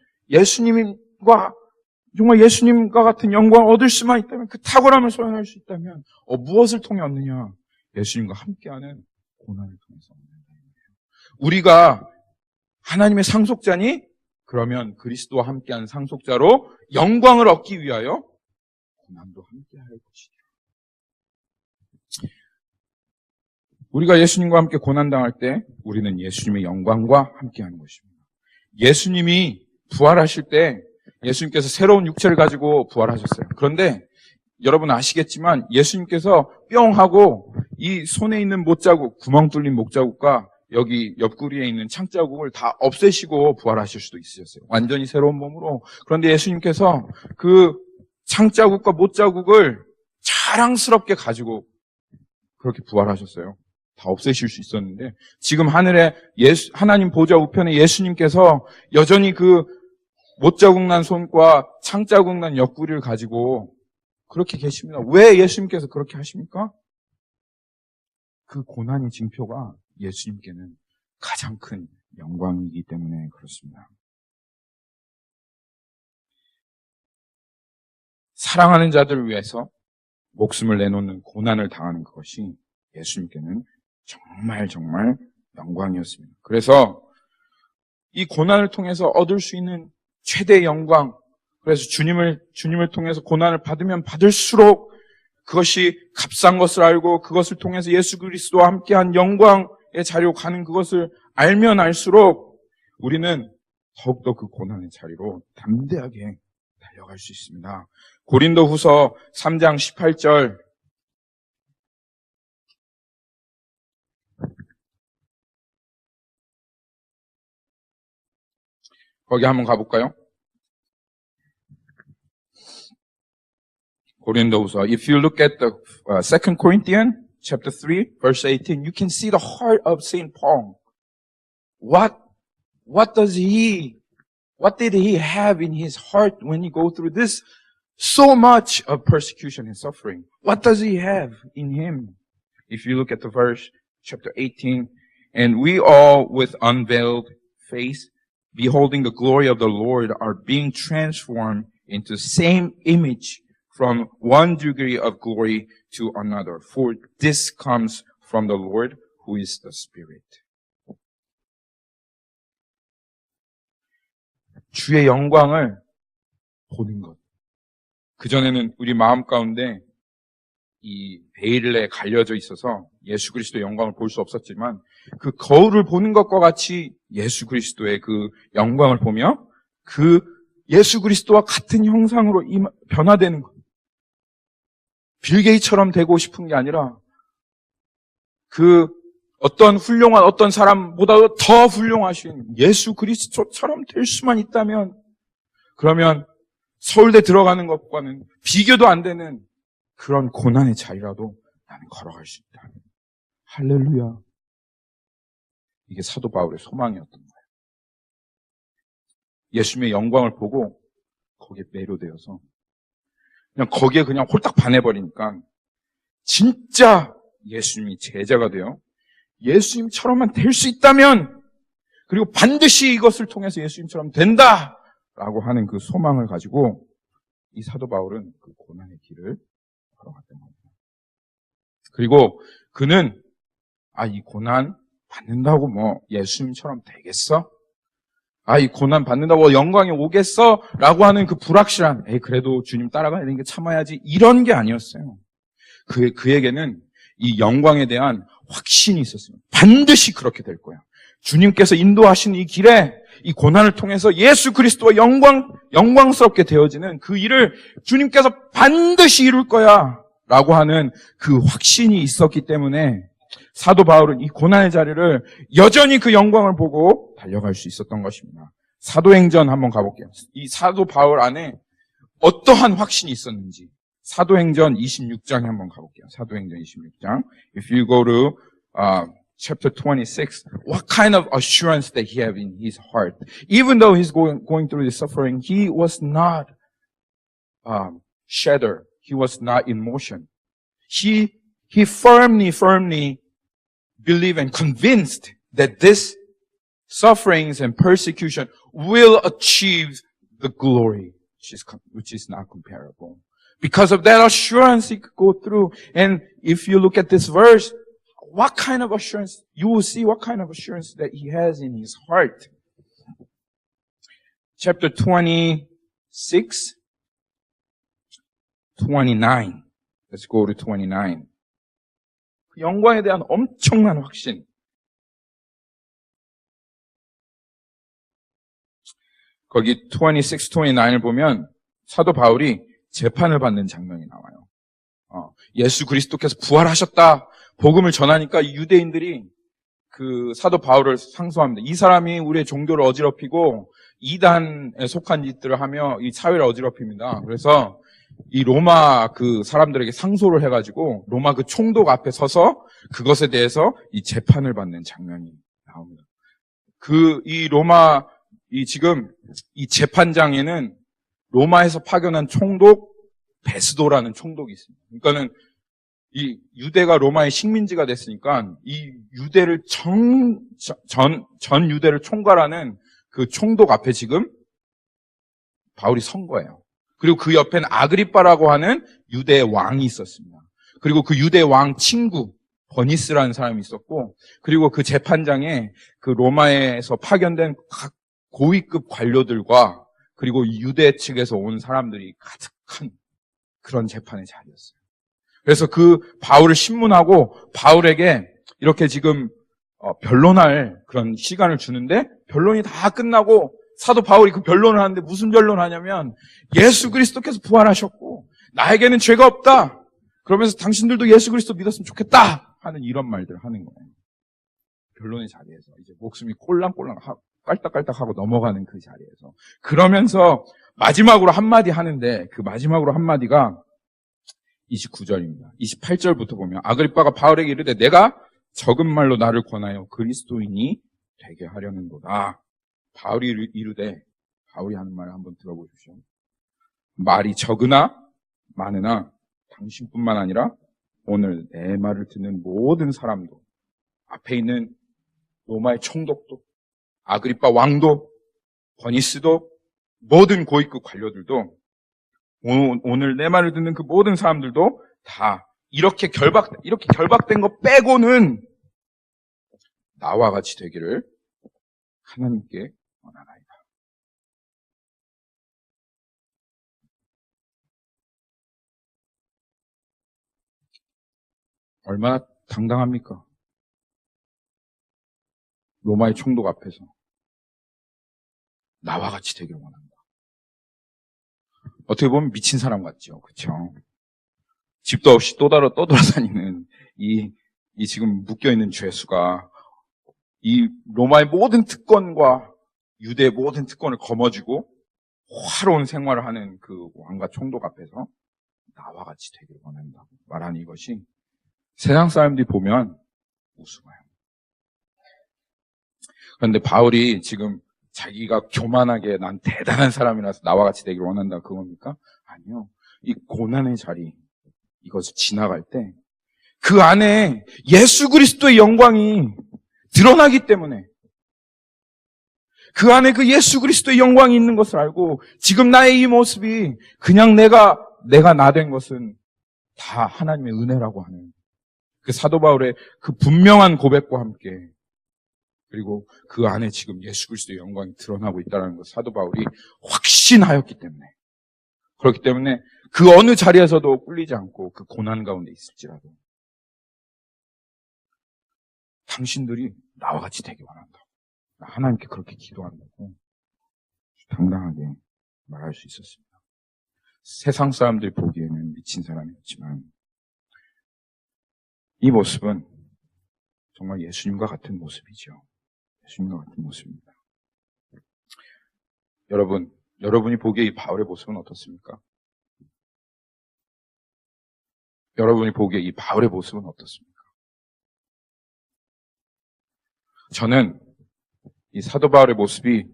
정말 예수님과 같은 영광을 얻을 수만 있다면, 그 탁월함을 소유할 수 있다면 무엇을 통해 얻느냐? 예수님과 함께하는 고난을 통해서 얻는다는 거예요. 우리가 하나님의 상속자니? 그러면 그리스도와 함께하는 상속자로 영광을 얻기 위하여 고난도 함께할 것이다. 우리가 예수님과 함께 고난당할 때 우리는 예수님의 영광과 함께하는 것입니다. 예수님이 부활하실 때 예수님께서 새로운 육체를 가지고 부활하셨어요. 그런데 여러분 아시겠지만 예수님께서 뿅 하고 이 손에 있는 못자국, 구멍 뚫린 목자국과 여기 옆구리에 있는 창자국을 다 없애시고 부활하실 수도 있으셨어요. 완전히 새로운 몸으로. 그런데 예수님께서 그 창자국과 못자국을 자랑스럽게 가지고 그렇게 부활하셨어요. 다 없애실 수 있었는데 지금 하늘에 하나님 보좌 우편에 예수님께서 여전히 그 못자국 난 손과 창자국 난 옆구리를 가지고 그렇게 계십니다. 왜 예수님께서 그렇게 하십니까? 그 고난의 징표가 예수님께는 가장 큰 영광이기 때문에 그렇습니다. 사랑하는 자들을 위해서 목숨을 내놓는 고난을 당하는 그것이 예수님께는 정말 영광이었습니다. 그래서 이 고난을 통해서 얻을 수 있는 최대의 영광, 그래서 주님을 통해서 고난을 받으면 받을수록 그것이 값싼 것을 알고 그것을 통해서 예수 그리스도와 함께한 영광의 자리로 가는 그것을 알면 알수록 우리는 더욱더 그 고난의 자리로 담대하게 달려갈 수 있습니다. 고린도후서 3장 18절 거기 한번 가볼까요? 고린도후서. If you look at the 2 Corinthians chapter 3 verse 18, you can see the heart of St. Paul. What did he have in his heart when he go through this so much of persecution and suffering? What does he have in him? If you look at the verse chapter 18, and we all with unveiled face beholding the glory of the Lord are being transformed into same image from one degree of glory to another. For this comes from the Lord who is the Spirit. 주의 영광을 보는 것. 그전에는 우리 마음 가운데 이 베일에 갈려져 있어서 예수 그리스도의 영광을 볼 수 없었지만 그 거울을 보는 것과 같이 예수 그리스도의 그 영광을 보며 그 예수 그리스도와 같은 형상으로 변화되는 것. 빌 게이츠처럼 되고 싶은 게 아니라 그 어떤 훌륭한 어떤 사람보다도 더 훌륭하신 예수 그리스도처럼 될 수만 있다면 그러면 서울대 들어가는 것과는 비교도 안 되는 그런 고난의 자리라도 나는 걸어갈 수 있다. 할렐루야. 이게 사도 바울의 소망이었던 거예요. 예수님의 영광을 보고 거기에 매료되어서 그냥 거기에 그냥 홀딱 반해버리니까 진짜 예수님이 제자가 되어 예수님처럼만 될 수 있다면 그리고 반드시 이것을 통해서 예수님처럼 된다라고 하는 그 소망을 가지고 이 사도 바울은 그 고난의 길을 걸어갔던 겁니다. 그리고 그는 이 고난 받는다고 뭐 예수님처럼 되겠어? 이 고난 받는다고 영광이 오겠어? 라고 하는 그 불확실한 그래도 주님 따라가야 되는 게 참아야지 이런 게 아니었어요. 그에게는 이 영광에 대한 확신이 있었어요. 반드시 그렇게 될 거야. 주님께서 인도하신 이 길에 이 고난을 통해서 예수 그리스도와 영광스럽게 되어지는 그 일을 주님께서 반드시 이룰 거야 라고 하는 그 확신이 있었기 때문에 사도 바울은 이 고난의 자리를 여전히 그 영광을 보고 달려갈 수 있었던 것입니다. 사도행전 한번 가볼게요. 이 사도 바울 안에 어떠한 확신이 있었는지 사도행전 26장에 한번 가볼게요. 사도행전 26장. If you go to chapter 26, what kind of assurance that he had in his heart? Even though he's going through this suffering, he was not shattered. He was not in motion. He firmly believed and convinced that this sufferings and persecution will achieve the glory, which is not comparable. Because of that assurance he could go through. And if you look at this verse, what kind of assurance, you will see what kind of assurance that he has in his heart. Chapter 26, 29. Let's go to 29. 그 영광에 대한 엄청난 확신. 거기 26, 29을 보면 사도 바울이 재판을 받는 장면이 나와요. 예수 그리스도께서 부활하셨다. 복음을 전하니까 유대인들이 그 사도 바울을 상소합니다. 이 사람이 우리의 종교를 어지럽히고 이단에 속한 짓들을 하며 이 사회를 어지럽힙니다. 그래서 이 로마 그 사람들에게 상소를 해가지고 로마 그 총독 앞에 서서 그것에 대해서 이 재판을 받는 장면이 나옵니다. 이 로마 지금 이 재판장에는 로마에서 파견한 총독 베스도라는 총독이 있습니다. 그러니까는 이 유대가 로마의 식민지가 됐으니까 이 유대를 전 유대를 총괄하는 그 총독 앞에 지금 바울이 선 거예요. 그리고 그 옆에는 아그리빠라고 하는 유대의 왕이 있었습니다. 그리고 그 유대 왕 친구 버니스라는 사람이 있었고, 그리고 그 재판장에 그 로마에서 파견된 각 고위급 관료들과 그리고 유대 측에서 온 사람들이 가득한 그런 재판의 자리였어요. 그래서 그 바울을 신문하고 바울에게 이렇게 지금 변론할 그런 시간을 주는데 변론이 다 끝나고 사도 바울이 그 변론을 하는데 무슨 변론을 하냐면 예수 그리스도께서 부활하셨고 나에게는 죄가 없다. 그러면서 당신들도 예수 그리스도 믿었으면 좋겠다 하는 이런 말들을 하는 거예요. 변론의 자리에서 이제 목숨이 꼴랑꼴랑 깔딱깔딱하고 넘어가는 그 자리에서 그러면서 마지막으로 한마디 하는데 그 마지막으로 한마디가 29절입니다. 28절부터 보면 아그리빠가 바울에게 이르되 내가 적은 말로 나를 권하여 그리스도인이 되게 하려는도다. 바울이 이르되 바울이 하는 말을 한번 들어보십시오. 말이 적으나 많으나 당신뿐만 아니라 오늘 내 말을 듣는 모든 사람도 앞에 있는 로마의 총독도 아그리빠 왕도 버니스도 모든 고위급 관료들도 오늘 내 말을 듣는 그 모든 사람들도 다 이렇게 결박된 거 빼고는 나와 같이 되기를 하나님께 원하나이다. 얼마나 당당합니까? 로마의 총독 앞에서 나와 같이 되기를 원한다. 어떻게 보면 미친 사람 같죠. 그렇죠? 집도 없이 떠돌아다니는 이 지금 묶여있는 죄수가 이 로마의 모든 특권과 유대의 모든 특권을 거머쥐고 화로운 생활을 하는 그 왕과 총독 앞에서 나와 같이 되기를 원한다고 말하는 이것이 세상 사람들이 보면 우스워요. 그런데 바울이 지금 자기가 교만하게 난 대단한 사람이라서 나와 같이 되기를 원한다 그겁니까? 아니요. 이 고난의 자리 이것을 지나갈 때 그 안에 예수 그리스도의 영광이 드러나기 때문에 그 안에 그 예수 그리스도의 영광이 있는 것을 알고 지금 나의 이 모습이 그냥 내가 나 된 것은 다 하나님의 은혜라고 하는 그 사도 바울의 그 분명한 고백과 함께 그리고 그 안에 지금 예수 그리스도의 영광이 드러나고 있다는 것 사도 바울이 확신하였기 때문에 그렇기 때문에 그 어느 자리에서도 꿀리지 않고 그 고난 가운데 있을지라도 당신들이 나와 같이 되기 원한다. 하나님께 그렇게 기도한다고 당당하게 말할 수 있었습니다. 세상 사람들이 보기에는 미친 사람이었지만 이 모습은 정말 예수님과 같은 모습이죠. 예수님과 같은 모습입니다. 여러분이 보기에 이 바울의 모습은 어떻습니까? 여러분이 보기에 이 바울의 모습은 어떻습니까? 저는 이 사도 바울의 모습이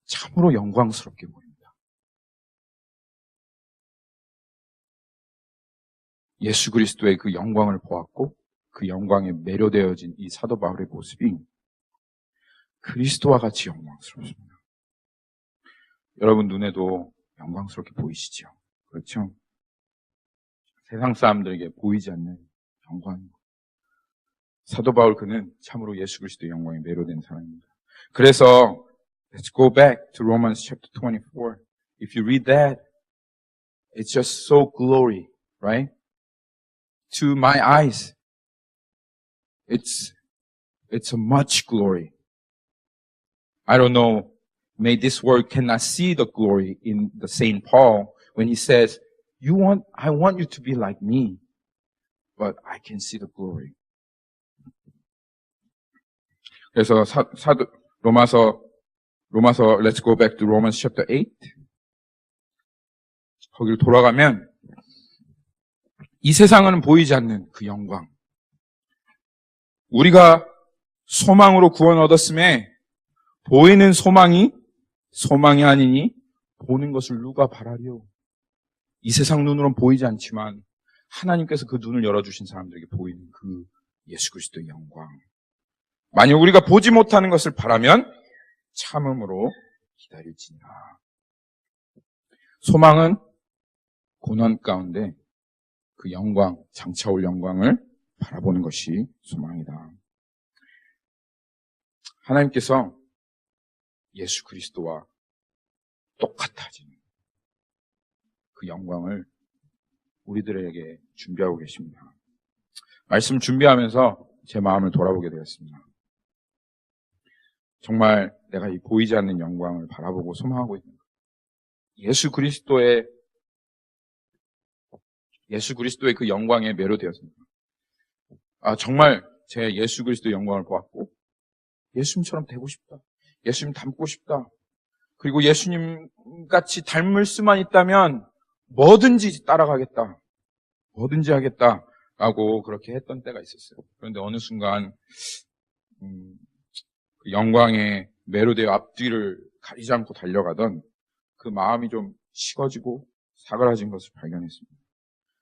참으로 영광스럽게 보입니다. 예수 그리스도의 그 영광을 보았고 그 영광에 매료되어진 이 사도 바울의 모습이 그리스도와 같이 영광스럽습니다. 여러분 눈에도 영광스럽게 보이시죠? 그렇죠? 세상 사람들에게 보이지 않는 영광. 사도 바울 그는 참으로 예수 그리스도의 영광에 매료된 사람입니다. 그래서 let's go back to Romans chapter 24. If you read that, it's just so glory, right? To my eyes, it's a much glory. I don't know, may this world cannot see the glory in the Saint Paul when he says, I want you to be like me, but I can see the glory. 그래서 로마서, let's go back to Romans chapter 8. 거기를 돌아가면 이 세상은 보이지 않는 그 영광. 우리가 소망으로 구원 얻었음에 보이는 소망이 아니니 보는 것을 누가 바라리요. 이 세상 눈으로는 보이지 않지만 하나님께서 그 눈을 열어주신 사람들에게 보이는 그 예수 그리스도의 영광. 만약 우리가 보지 못하는 것을 바라면 참음으로 기다릴지니라. 소망은 고난 가운데 그 영광, 장차올 영광을 바라보는 것이 소망이다. 하나님께서 예수 그리스도와 똑같아지는 그 영광을 우리들에게 준비하고 계십니다. 말씀 준비하면서 제 마음을 돌아보게 되었습니다. 정말 내가 이 보이지 않는 영광을 바라보고 소망하고 있는 것. 예수 그리스도의 그 영광에 매료되었습니다. 정말 제 예수 그리스도의 영광을 보았고 예수님처럼 되고 싶다. 예수님 닮고 싶다. 그리고 예수님 같이 닮을 수만 있다면 뭐든지 따라가겠다. 뭐든지 하겠다라고 그렇게 했던 때가 있었어요. 그런데 어느 순간 그 영광에 매료되어 앞뒤를 가리지 않고 달려가던 그 마음이 좀 식어지고 사그라진 것을 발견했습니다.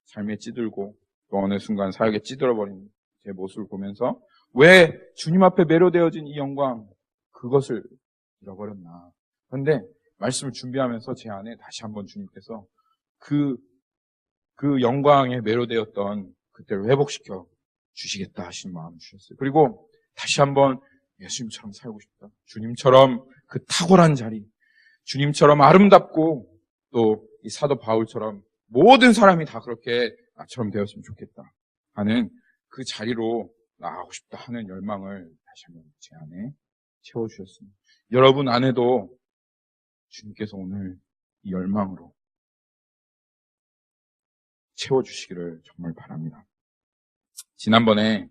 삶에 찌들고 또 어느 순간 사역에 찌들어버린 제 모습을 보면서 왜 주님 앞에 매료되어진 이 영광 그것을 잃어버렸나. 그런데 말씀을 준비하면서 제 안에 다시 한번 주님께서 그 영광에 매료되었던 그때를 회복시켜 주시겠다 하시는 마음을 주셨어요. 그리고 다시 한번 예수님처럼 살고 싶다. 주님처럼 그 탁월한 자리, 주님처럼 아름답고 또 이 사도 바울처럼 모든 사람이 다 그렇게 나처럼 되었으면 좋겠다 하는 그 자리로 나아가고 싶다 하는 열망을 다시 한번 제 안에 채워주셨습니다. 여러분 안에도 주님께서 오늘 이 열망으로 채워주시기를 정말 바랍니다. 지난번에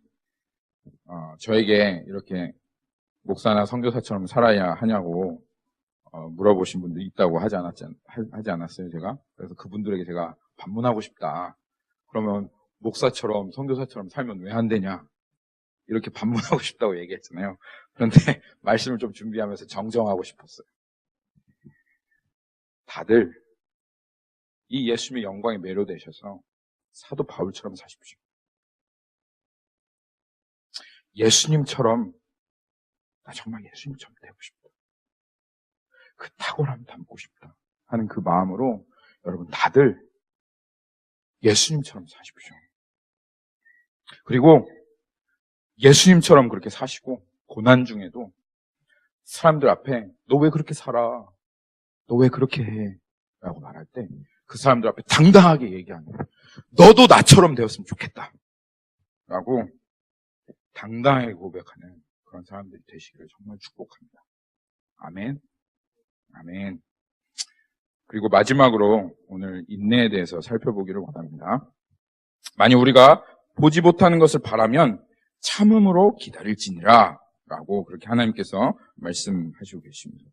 저에게 이렇게 목사나 선교사처럼 살아야 하냐고 물어보신 분들이 있다고 하지 않았어요, 제가? 그래서 그분들에게 제가 반문하고 싶다. 그러면 목사처럼 선교사처럼 살면 왜 안 되냐? 이렇게 반문하고 싶다고 얘기했잖아요. 그런데 말씀을 좀 준비하면서 정정하고 싶었어요. 다들 이 예수님의 영광에 매료되셔서 사도 바울처럼 사십시오. 예수님처럼 나 정말 예수님처럼 되고 싶다. 그 탁월함 담고 싶다 하는 그 마음으로 여러분 다들 예수님처럼 사십시오. 그리고 예수님처럼 그렇게 사시고 고난 중에도 사람들 앞에 너 왜 그렇게 살아? 너 왜 그렇게 해? 라고 말할 때 그 사람들 앞에 당당하게 얘기하는 거예요. 너도 나처럼 되었으면 좋겠다. 라고 당당하게 고백하는 그런 사람들이 되시기를 정말 축복합니다. 아멘. 아멘. 그리고 마지막으로 오늘 인내에 대해서 살펴보기를 원합니다. 만약 우리가 보지 못하는 것을 바라면 참음으로 기다릴지니라 라고 그렇게 하나님께서 말씀하시고 계십니다.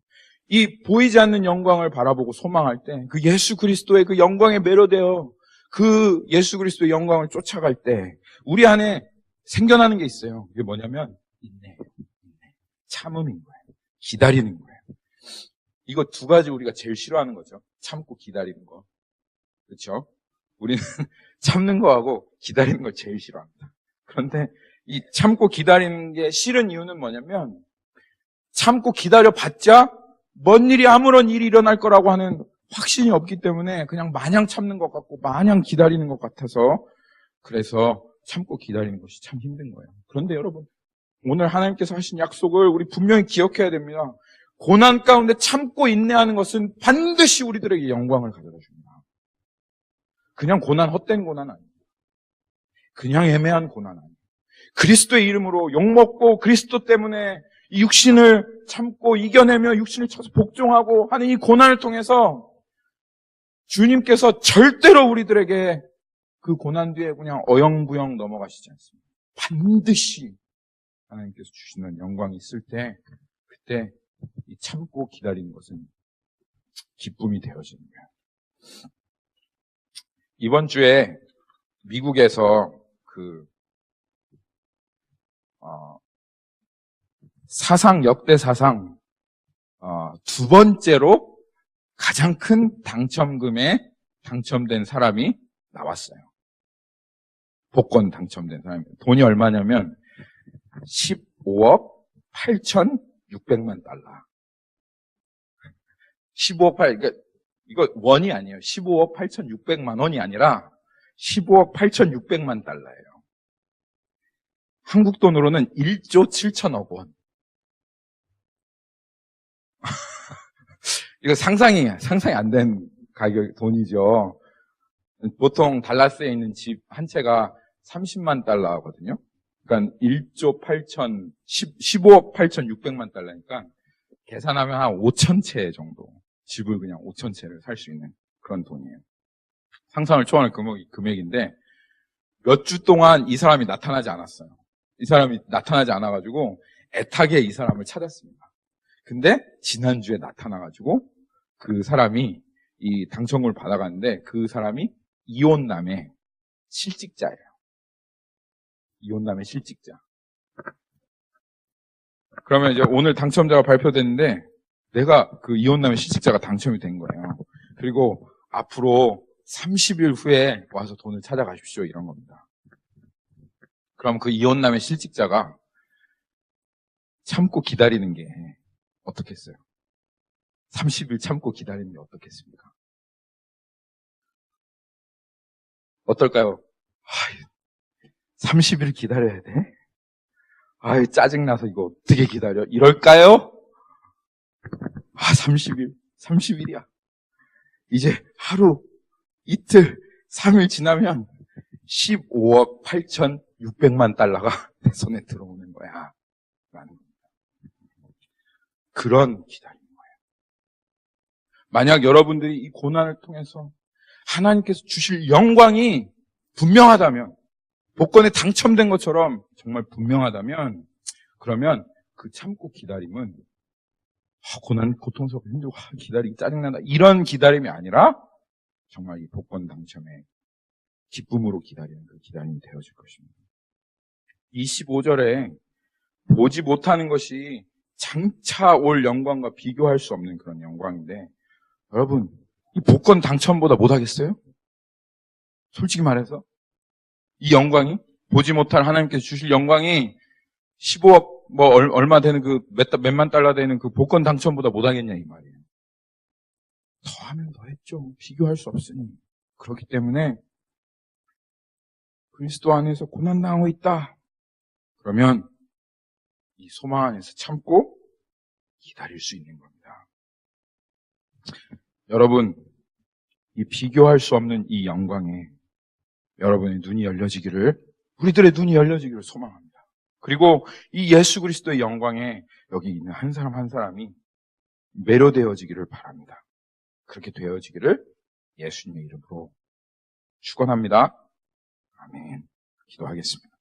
이 보이지 않는 영광을 바라보고 소망할 때 그 예수 그리스도의 그 영광에 매료되어 그 예수 그리스도의 영광을 쫓아갈 때 우리 안에 생겨나는 게 있어요. 그게 뭐냐면 인내, 참음인 거예요. 기다리는 거예요. 이거 두 가지 우리가 제일 싫어하는 거죠. 참고 기다리는 거. 그렇죠? 우리는 참는 거하고 기다리는 걸 제일 싫어합니다. 그런데 이 참고 기다리는 게 싫은 이유는 뭐냐면 참고 기다려봤자 뭔 일이 아무런 일이 일어날 거라고 하는 확신이 없기 때문에 그냥 마냥 참는 것 같고 마냥 기다리는 것 같아서 그래서 참고 기다리는 것이 참 힘든 거예요. 그런데 여러분 오늘 하나님께서 하신 약속을 우리 분명히 기억해야 됩니다. 고난 가운데 참고 인내하는 것은 반드시 우리들에게 영광을 가져다 줍니다. 그냥 고난, 헛된 고난 아닙니다. 그냥 애매한 고난 아닙니다. 그리스도의 이름으로 욕먹고 그리스도 때문에 이 육신을 참고 이겨내며 육신을 쳐서 복종하고 하는 이 고난을 통해서 주님께서 절대로 우리들에게 그 고난 뒤에 그냥 어영부영 넘어가시지 않습니다. 반드시 하나님께서 주시는 영광이 있을 때 그때 이 참고 기다리는 것은 기쁨이 되어지는 거예요. 이번 주에 미국에서 역대 사상 두 번째로 가장 큰 당첨금에 당첨된 사람이 나왔어요. 복권 당첨된 사람이. 돈이 얼마냐면 15억 8,600만 달러. 그러니까 이거 원이 아니에요. 15억 8,600만 원이 아니라 15억 8,600만 달러예요. 한국 돈으로는 1조 7천억 원. 이거 상상이 안 된 가격 돈이죠. 보통 달라스에 있는 집 한 채가 30만 달러거든요. 그러니까 15억 8,600만 달러니까 계산하면 한 5천 채 정도 집을 그냥 5천 채를 살 수 있는 그런 돈이에요. 상상을 초월할 금액인데 몇 주 동안 이 사람이 나타나지 않았어요. 이 사람이 나타나지 않아가지고 애타게 이 사람을 찾았습니다. 근데 지난주에 나타나가지고 그 사람이 이 당첨금을 받아갔는데 그 사람이 이혼남의 실직자예요. 이혼남의 실직자. 그러면 이제 오늘 당첨자가 발표됐는데 내가 그 이혼남의 실직자가 당첨이 된 거예요. 그리고 앞으로 30일 후에 와서 돈을 찾아가십시오 이런 겁니다. 그럼 그 이혼남의 실직자가 참고 기다리는 게 어떻겠어요? 30일 참고 기다리는 게 어떻겠습니까? 어떨까요? 30일 기다려야 돼? 짜증나서 이거 어떻게 기다려? 이럴까요? 30일이야. 이제 하루, 이틀, 3일 지나면 15억 8,600만 달러가 내 손에 들어오는 거야. 라는 겁니다. 그런 기다림인 거예요. 만약 여러분들이 이 고난을 통해서 하나님께서 주실 영광이 분명하다면, 복권에 당첨된 것처럼 정말 분명하다면, 그러면 그 참고 기다림은 고난, 고통스럽고 힘들고 기다리기 짜증난다 이런 기다림이 아니라 정말 이 복권 당첨의 기쁨으로 기다리는 그 기다림이 되어질 것입니다. 25절에 보지 못하는 것이 장차 올 영광과 비교할 수 없는 그런 영광인데 여러분 이 복권 당첨보다 못하겠어요? 솔직히 말해서 이 영광이 보지 못할 하나님께서 주실 영광이 15억 얼마 되는 그 몇만 달러 되는 그 복권 당첨보다 못하겠냐 이 말이에요. 더하면 더했죠. 비교할 수 없으니. 그렇기 때문에 그리스도 안에서 고난당하고 있다. 그러면 이 소망 안에서 참고 기다릴 수 있는 겁니다. 여러분, 이 비교할 수 없는 이 영광에 여러분의 눈이 열려지기를, 우리들의 눈이 열려지기를 소망합니다. 그리고 이 예수 그리스도의 영광에 여기 있는 한 사람 한 사람이 매료되어지기를 바랍니다. 그렇게 되어지기를 예수님의 이름으로 축원합니다. 아멘. 기도하겠습니다.